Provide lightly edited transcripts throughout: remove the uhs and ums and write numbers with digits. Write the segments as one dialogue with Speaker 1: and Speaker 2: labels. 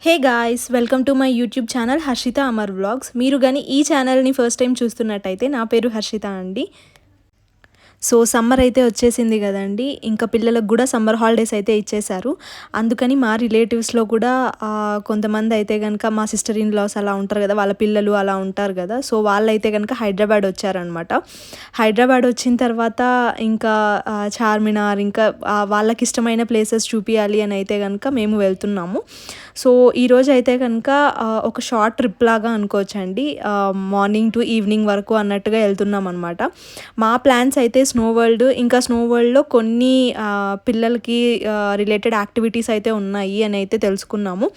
Speaker 1: Hey guys, welcome to my YouTube channel Harshitha Amar vlogs. మీరు కానీ ఈ ఛానల్ని ఫస్ట్ టైం చూస్తున్నట్టయితే నా పేరు హర్షిత అండి. సో సమ్మర్ అయితే వచ్చేసింది కదండి, ఇంకా పిల్లలకు కూడా సమ్మర్ హాలిడేస్ అయితే ఇచ్చేశారు. అందుకని మా రిలేటివ్స్లో కూడా కొంతమంది అయితే కనుక మా సిస్టర్ ఇన్ లాస్ అలా ఉంటారు కదా, వాళ్ళ పిల్లలు అలా ఉంటారు కదా. సో వాళ్ళైతే కనుక హైదరాబాద్ వచ్చారనమాట. హైదరాబాద్ వచ్చిన తర్వాత ఇంకా చార్మినార్, ఇంకా వాళ్ళకి ఇష్టమైన ప్లేసెస్ చూపించాలి అని అయితే కనుక మేము వెళ్తున్నాము. సో ఈరోజు అయితే కనుక ఒక షార్ట్ ట్రిప్ లాగా అనుకోవచ్చండి, మార్నింగ్ టు ఈవినింగ్ వరకు అన్నట్టుగా వెళ్తున్నాం అనమాట. మా ప్లాన్స్ అయితే స్నో వరల్డ్, ఇంకా స్నో వరల్డ్లో కొన్ని పిల్లలకి రిలేటెడ్ యాక్టివిటీస్ అయితే ఉన్నాయి అని అయితే తెలుసుకున్నాము.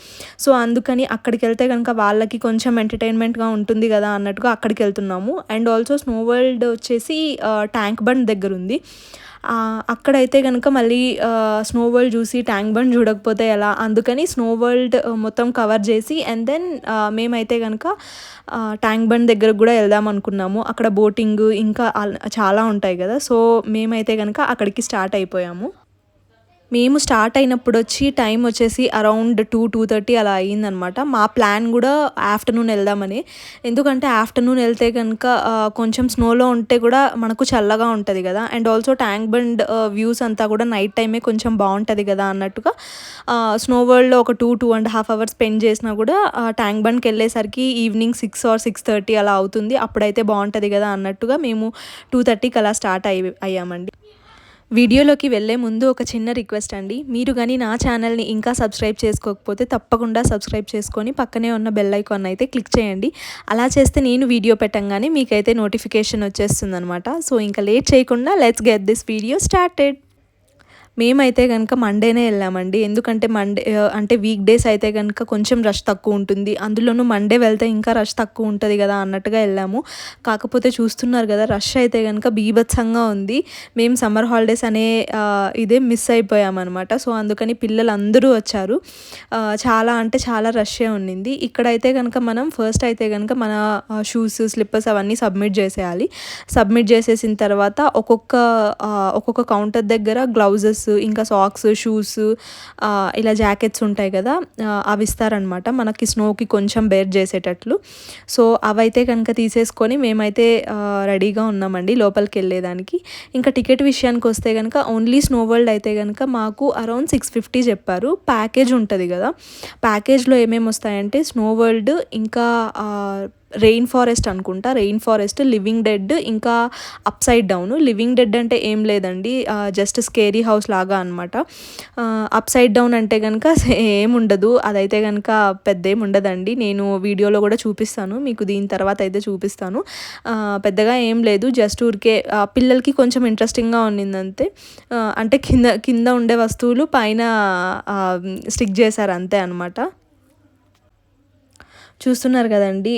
Speaker 1: సో అందుకని అక్కడికి వెళ్తే కనుక వాళ్ళకి కొంచెం ఎంటర్టైన్మెంట్గా ఉంటుంది కదా అన్నట్టుగా అక్కడికి వెళ్తున్నాము. అండ్ ఆల్సో స్నో వరల్డ్ వచ్చేసి ట్యాంక్ బండ్ దగ్గర ఉంది. అక్కడైతే కనుక మళ్ళీ స్నో వరల్డ్ చూసి ట్యాంక్ బండ్ చూడకపోతే ఎలా, అందుకని స్నో వరల్డ్ మొత్తం కవర్ చేసి అండ్ దెన్ మేమైతే కనుక ట్యాంక్ బండ్ దగ్గరకు కూడా వెళ్దాం అనుకున్నాము. అక్కడ బోటింగ్ ఇంకా చాలా ఉంటాయి కదా. సో మేమైతే కనుక అక్కడికి స్టార్ట్ అయిపోయాము. మేము స్టార్ట్ అయినప్పుడు వచ్చి టైం వచ్చేసి అరౌండ్ 2-2:30 అలా అయ్యిందనమాట. మా ప్లాన్ కూడా ఆఫ్టర్నూన్ వెళ్దామని, ఎందుకంటే ఆఫ్టర్నూన్ వెళ్తే కనుక కొంచెం స్నోలో ఉంటే కూడా మనకు చల్లగా ఉంటుంది కదా. And also tank bund views అంతా కూడా నైట్ టైమే కొంచెం బాగుంటుంది కదా అన్నట్టుగా స్నో వరల్డ్లో ఒక 2-2.5 అవర్స్ స్పెండ్ చేసినా కూడా ట్యాంక్ బండ్కి వెళ్ళేసరికి ఈవినింగ్ 6 or 6:30 అలా అవుతుంది. అప్పుడైతే బాగుంటుంది కదా అన్నట్టుగా మేము 2:30కి అలా స్టార్ట్ అయ్యామండి. వీడియోలోకి వెళ్ళే ముందు ఒక చిన్న రిక్వెస్ట్ అండి, మీరు కానీ నా ఛానల్ని ఇంకా సబ్స్క్రైబ్ చేసుకోకపోతే తప్పకుండా సబ్స్క్రైబ్ చేసుకొని పక్కనే ఉన్న బెల్ ఐకాన్ అయితే క్లిక్ చేయండి. అలా చేస్తే నేను వీడియో పెట్టంగానే మీకైతే నోటిఫికేషన్ వచ్చేస్తుంది అనమాట. సో ఇంకా లేట్ చేయకుండా let's get this video started. మేమైతే కనుక మండేనే వెళ్ళామండి, ఎందుకంటే మండే అంటే వీక్ డేస్ అయితే కనుక కొంచెం రష్ తక్కువ ఉంటుంది, అందులోనూ మండే వెళ్తే ఇంకా రష్ తక్కువ ఉంటుంది కదా అన్నట్టుగా వెళ్ళాము. కాకపోతే చూస్తున్నారు కదా, రష్ అయితే కనుక బీభత్సంగా ఉంది. మేము సమ్మర్ హాలిడేస్ అనే ఇదే మిస్ అయిపోయామన్నమాట. సో అందుకని పిల్లలు అందరూ వచ్చారు. చాలా అంటే చాలా రష్ే ఉండింది. ఇక్కడైతే కనుక మనం ఫస్ట్ అయితే కనుక మన షూస్, స్లిప్పర్స్ అవన్నీ సబ్మిట్ చేసేయాలి. సబ్మిట్ చేసేసిన తర్వాత ఒక్కొక్క కౌంటర్ దగ్గర గ్లౌజెస్, ఇంకా సాక్స్, షూస్, ఇలా జాకెట్స్ ఉంటాయి కదా, అవి ఇస్తారనమాట మనకి స్నోకి కొంచెం బేర్ చేసేటట్లు. సో అవైతే కనుక తీసేసుకొని మేమైతే రెడీగా ఉన్నామండి లోపలికి వెళ్ళేదానికి. ఇంకా టికెట్ విషయానికి వస్తే కనుక ఓన్లీ స్నో వరల్డ్ అయితే కనుక మాకు అరౌండ్ 650 చెప్పారు. ప్యాకేజ్ ఉంటుంది కదా, ప్యాకేజ్లో ఏమేమి వస్తాయంటే స్నో వరల్డ్, ఇంకా రెయిన్ ఫారెస్ట్ అనుకుంటా, రెయిన్ ఫారెస్ట్, లివింగ్ డెడ్, ఇంకా up side down. Living dead అంటే ఏం లేదండి, జస్ట్ స్కేరీ హౌస్ లాగా అనమాట. అప్ సైడ్ డౌన్ అంటే కనుక ఏముండదు, అదైతే కనుక పెద్ద ఏమి ఉండదండి. నేను వీడియోలో కూడా చూపిస్తాను మీకు, దీని తర్వాత అయితే చూపిస్తాను. పెద్దగా ఏం లేదు, జస్ట్ ఊరికే పిల్లలకి కొంచెం ఇంట్రెస్టింగ్గా ఉండింది అంతే. అంటే కింద కింద ఉండే వస్తువులు పైన స్టిక్ చేశారు అంతే అనమాట. చూస్తున్నారు కదండి,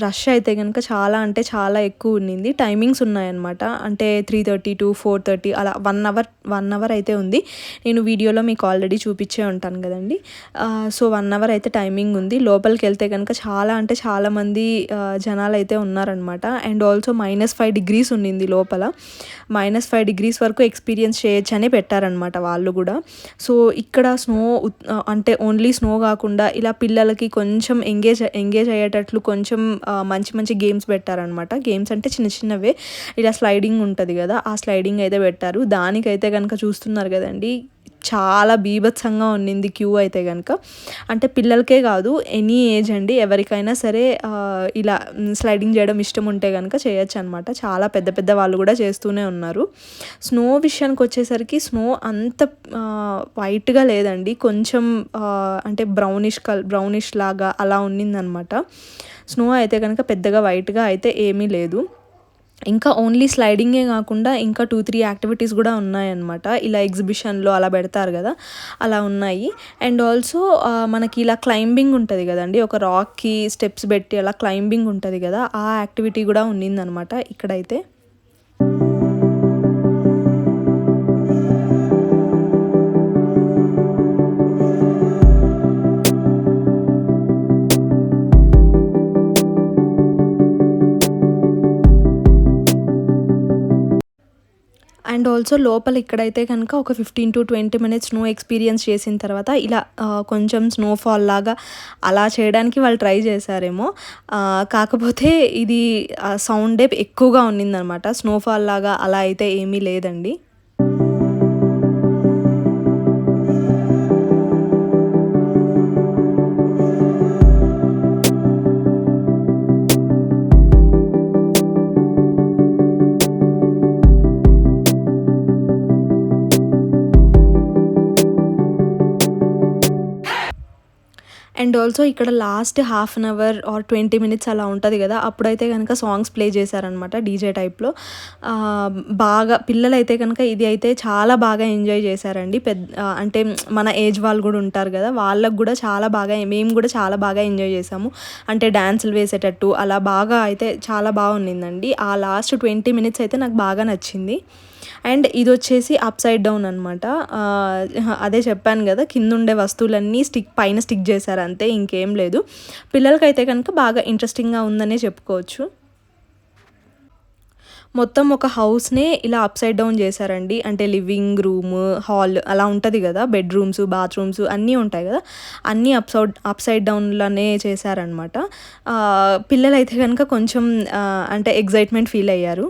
Speaker 1: రష్ అయితే కనుక చాలా అంటే చాలా ఎక్కువ ఉండింది. టైమింగ్స్ ఉన్నాయన్నమాట, అంటే 3:30 to 4:30 అలా 1 అవర్ అయితే ఉంది. నేను వీడియోలో మీకు ఆల్రెడీ చూపించే ఉంటాను కదండి. సో 1 అవర్ అయితే టైమింగ్ ఉంది. లోపలికి వెళ్తే కనుక చాలా అంటే చాలామంది జనాలు అయితే ఉన్నారనమాట. అండ్ ఆల్సో -5 degrees ఉండింది లోపల. -5 degrees వరకు ఎక్స్పీరియన్స్ చేయొచ్చు అని పెట్టారనమాట వాళ్ళు కూడా. సో ఇక్కడ స్నో అంటే ఓన్లీ స్నో కాకుండా ఇలా పిల్లలకి కొంచెం ఎంగేజ్ అయ్యేటట్లు కొంచెం మంచి మంచి గేమ్స్ పెట్టారనమాట. గేమ్స్ అంటే చిన్న చిన్నవే, ఇలా స్లైడింగ్ ఉంటుంది కదా, ఆ స్లైడింగ్ అయితే పెట్టారు. దానికైతే కనుక చూస్తున్నారు కదండి, చాలా బీభత్సంగా ఉండింది క్యూ అయితే కనుక. అంటే పిల్లలకే కాదు, ఎనీ ఏజ్ అండి, ఎవరికైనా సరే ఇలా స్లైడింగ్ చేయడం ఇష్టం ఉంటే కనుక చేయొచ్చు అనమాట. చాలా పెద్ద పెద్ద వాళ్ళు కూడా చేస్తూనే ఉన్నారు. స్నో విషయానికి వచ్చేసరికి స్నో అంత వైట్గా లేదండి, కొంచెం అంటే బ్రౌనిష్ లాగా అలా ఉన్నిందనమాట. స్నో అయితే కనుక పెద్దగా వైట్గా అయితే ఏమీ లేదు. ఇంకా ఓన్లీ స్లైడింగే కాకుండా ఇంకా 2-3 యాక్టివిటీస్ కూడా ఉన్నాయన్నమాట. ఇలా ఎగ్జిబిషన్లో అలా పెడతారు కదా, అలా ఉన్నాయి. అండ్ ఆల్సో మనకి ఇలా క్లైంబింగ్ ఉంటుంది కదండి, ఒక రాక్కి స్టెప్స్ పెట్టి అలా క్లైంబింగ్ ఉంటుంది కదా, ఆ యాక్టివిటీ కూడా ఉన్నిందనమాట ఇక్కడైతే. అండ్ అండ్ ఆల్సో లోపల ఇక్కడైతే కనుక ఒక 15-20 మినిట్స్ స్నో ఎక్స్పీరియన్స్ చేసిన తర్వాత ఇలా కొంచెం స్నోఫాల్ లాగా అలా చేయడానికి వాళ్ళు ట్రై చేశారేమో. కాకపోతే ఇది సౌండే ఎక్కువగా ఉన్నిందనమాట. స్నోఫాల్ లాగా అలా అయితే ఏమీ లేదండి. అండ్ ఆల్సో ఇక్కడ last half an hour or 20 minutes అలా ఉంటుంది కదా, అప్పుడైతే కనుక సాంగ్స్ ప్లే చేశారనమాట డీజే టైప్లో. బాగా పిల్లలైతే కనుక ఇది అయితే చాలా బాగా ఎంజాయ్ చేశారండి. అంటే మన ఏజ్ వాళ్ళు కూడా ఉంటారు కదా, వాళ్ళకు కూడా చాలా బాగా, మేము కూడా చాలా బాగా ఎంజాయ్ చేసాము. అంటే డ్యాన్సులు వేసేటట్టు అలా బాగా అయితే చాలా బాగుండిందండి. ఆ లాస్ట్ 20 మినిట్స్ అయితే నాకు బాగా నచ్చింది. అండ్ ఇది వచ్చేసి అప్ సైడ్ డౌన్ అనమాట. అదే చెప్పాను కదా, కింద ఉండే వస్తువులన్నీ పైన స్టిక్ చేశారు అంతే, ఇంకేం లేదు. పిల్లలకైతే కనుక బాగా ఇంట్రెస్టింగ్గా ఉందనే చెప్పుకోవచ్చు. మొత్తం ఒక హౌస్నే ఇలా అప్ సైడ్ డౌన్ చేశారండి. అంటే లివింగ్ రూమ్, హాల్ అలా ఉంటుంది కదా, బెడ్రూమ్స్, బాత్రూమ్స్ అన్నీ ఉంటాయి కదా, అన్నీ అప్ సైడ్ డౌన్లోనే చేశారనమాట. పిల్లలైతే కనుక కొంచెం అంటే ఎగ్జైట్మెంట్ ఫీల్ అయ్యారు.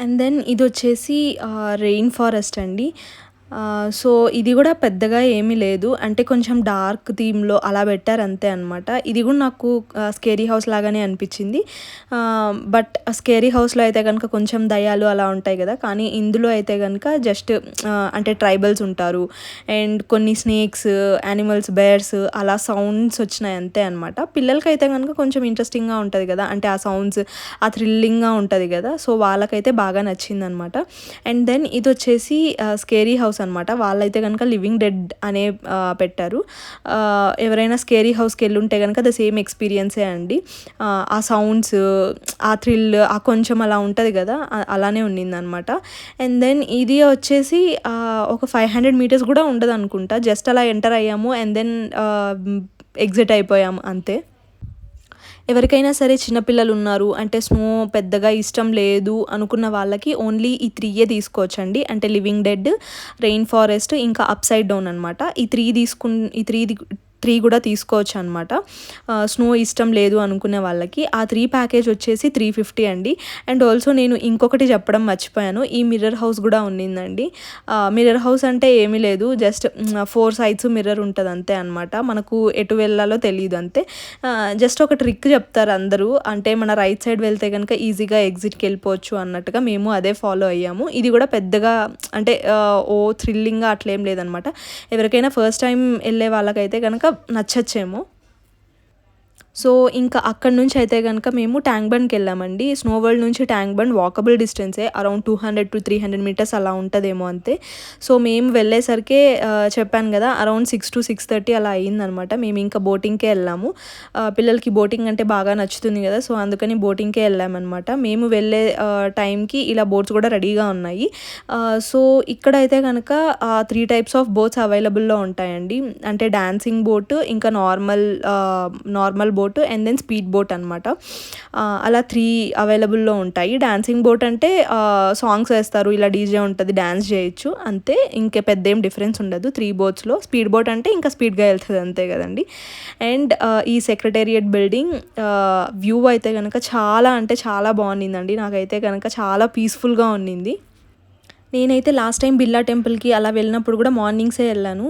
Speaker 1: అండ్ దెన్ ఇది వచ్చేసి రెయిన్ ఫారెస్ట్ అండి. సో ఇది కూడా పెద్దగా ఏమీ లేదు, అంటే కొంచెం డార్క్ థీమ్లో అలా పెట్టారు అంతే అనమాట. ఇది కూడా నాకు స్కేరీ హౌస్ లాగానే అనిపించింది. బట్ స్కేరీ హౌస్లో అయితే కనుక కొంచెం దయ్యాలు అలా ఉంటాయి కదా, కానీ ఇందులో అయితే కనుక జస్ట్ అంటే ట్రైబల్స్ ఉంటారు అండ్ కొన్ని స్నేక్స్, యానిమల్స్, బేర్స్ అలా సౌండ్స్ వచ్చినాయి అంతే అనమాట. పిల్లలకైతే కనుక కొంచెం ఇంట్రెస్టింగ్గా ఉంటుంది కదా, అంటే ఆ సౌండ్స్ ఆ థ్రిల్లింగ్గా ఉంటుంది కదా, సో వాళ్ళకైతే బాగా నచ్చింది అనమాట. అండ్ దెన్ ఇది వచ్చేసి స్కేరీ హౌస్ అనమాట. వాళ్ళైతే కనుక లివింగ్ డెడ్ అనే పెట్టారు. ఎవరైనా స్కేరీ హౌస్కి వెళ్ళుంటే కనుక ద సేమ్ ఎక్స్పీరియన్సే అండి. ఆ సౌండ్స్, ఆ థ్రిల్, ఆ కొంచెం అలా ఉంటుంది కదా, అలానే ఉన్నిందనమాట. అండ్ దెన్ ఇది వచ్చేసి ఒక 500 మీటర్స్ కూడా ఉండదు అనుకుంటా, జస్ట్ అలా ఎంటర్ అయ్యాము అండ్ దెన్ ఎగ్జిట్ అయిపోయాము అంతే. ఎవరికైనా సరే చిన్నపిల్లలు ఉన్నారు అంటే స్నో పెద్దగా ఇష్టం లేదు అనుకున్న వాళ్ళకి ఓన్లీ ఈ 3 తీసుకోవచ్చండి. అంటే లివింగ్ డెడ్, రెయిన్ ఫారెస్ట్, ఇంకా అప్ సైడ్ డౌన్ అనమాట. ఈ 3 కూడా తీసుకోవచ్చు అనమాట. స్నో ఇష్టం లేదు అనుకునే వాళ్ళకి ఆ 3 ప్యాకేజ్ వచ్చేసి 350 అండి. అండ్ ఆల్సో నేను ఇంకొకటి చెప్పడం మర్చిపోయాను, ఈ మిర్రర్ హౌస్ కూడా ఉన్నిందండి. మిర్రర్ హౌస్ అంటే ఏమీ లేదు, జస్ట్ 4 సైడ్స్ మిర్రర్ ఉంటుంది అంతే అనమాట. మనకు ఎటు వెళ్ళాలో తెలియదు అంతే. జస్ట్ ఒక ట్రిక్ చెప్తారు అందరూ, అంటే మన రైట్ సైడ్ వెళ్తే కనుక ఈజీగా ఎగ్జిట్కి వెళ్ళిపోవచ్చు అన్నట్టుగా మేము అదే ఫాలో అయ్యాము. ఇది కూడా పెద్దగా అంటే థ్రిల్లింగ్గా అట్లేం లేదనమాట. ఎవరికైనా ఫస్ట్ టైం వెళ్ళే వాళ్ళకైతే కనుక నచ్చచ్చేమో. సో ఇంకా అక్కడి నుంచి అయితే కనుక మేము ట్యాంక్ బండ్కి వెళ్ళామండి. స్నో వరల్డ్ నుంచి ట్యాంక్ బండ్ వాకబుల్ డిస్టెన్సే, అరౌండ్ 200-300 మీటర్స్ అలా ఉంటుందేమో అంతే. సో మేము వెళ్ళేసరికి చెప్పాను కదా, అరౌండ్ 6-6:30 అలా అయ్యిందనమాట. మేము ఇంకా బోటింగ్కే వెళ్ళాము. పిల్లలకి బోటింగ్ అంటే బాగా నచ్చుతుంది కదా, సో అందుకని బోటింగ్కే వెళ్ళామన్నమాట. మేము వెళ్ళే టైంకి ఇలా బోట్స్ కూడా రెడీగా ఉన్నాయి. సో ఇక్కడైతే కనుక 3 టైప్స్ ఆఫ్ బోట్స్ అవైలబుల్లో ఉంటాయండి. అంటే డాన్సింగ్ బోట్, ఇంకా normal boat and then speed boat అనమాట. అలా 3 అవైలబుల్లో ఉంటాయి. డాన్సింగ్ బోట్ అంటే సాంగ్స్ వేస్తారు, ఇలా డీజే ఉంటుంది, డ్యాన్స్ చేయొచ్చు అంతే, ఇంకే పెద్ద ఏం డిఫరెన్స్ ఉండదు 3 బోట్స్లో. స్పీడ్ బోట్ అంటే ఇంకా స్పీడ్గా వెళ్తుంది అంతే కదండి. అండ్ ఈ సెక్రటేరియట్ బిల్డింగ్ వ్యూ అయితే కనుక చాలా అంటే చాలా బాగుండిందండి. నాకైతే కనుక చాలా పీస్ఫుల్గా ఉన్నింది. నేనైతే లాస్ట్ టైం బిర్లా టెంపుల్కి అలా వెళ్ళినప్పుడు కూడా మార్నింగ్సే వెళ్ళాను.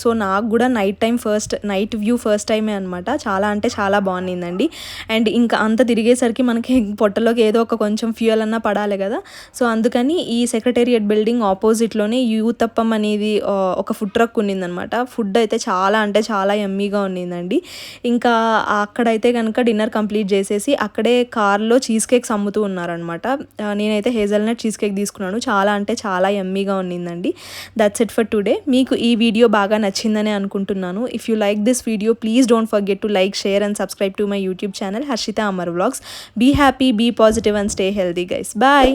Speaker 1: సో నాకు కూడా నైట్ వ్యూ ఫస్ట్ టైమే అనమాట. చాలా అంటే చాలా బాగుండిందండి. అండ్ ఇంకా అంత తిరిగేసరికి మనకి పొట్టలోకి ఏదో ఒక కొంచెం ఫ్యూయల్ అన్నా పడాలి కదా, సో అందుకని ఈ సెక్రటేరియట్ బిల్డింగ్ ఆపోజిట్లోనే యూతప్పం అనేది ఒక ఫుడ్ ట్రక్ ఉన్నిందనమాట. ఫుడ్ అయితే చాలా అంటే చాలా యమ్మీగా ఉన్నిందండి. ఇంకా అక్కడైతే కనుక డిన్నర్ కంప్లీట్ చేసేసి అక్కడే కార్లో చీజ్ కేక్స్ అమ్ముతూ ఉన్నారనమాట. నేనైతే హేజల్నట్ చీజ్ కేక్ తీసుకున్నాను. చాలా అంటే అంటే చాలా యమ్మీగా ఉన్నిందండి. That's it for today. మీకు ఈ వీడియో బాగా నచ్చిందని అనుకుంటున్నాను. If you like this video please don't forget to like, share and subscribe to my YouTube channel Harshitha Amar vlogs. Be happy, be positive and stay healthy guys. Bye.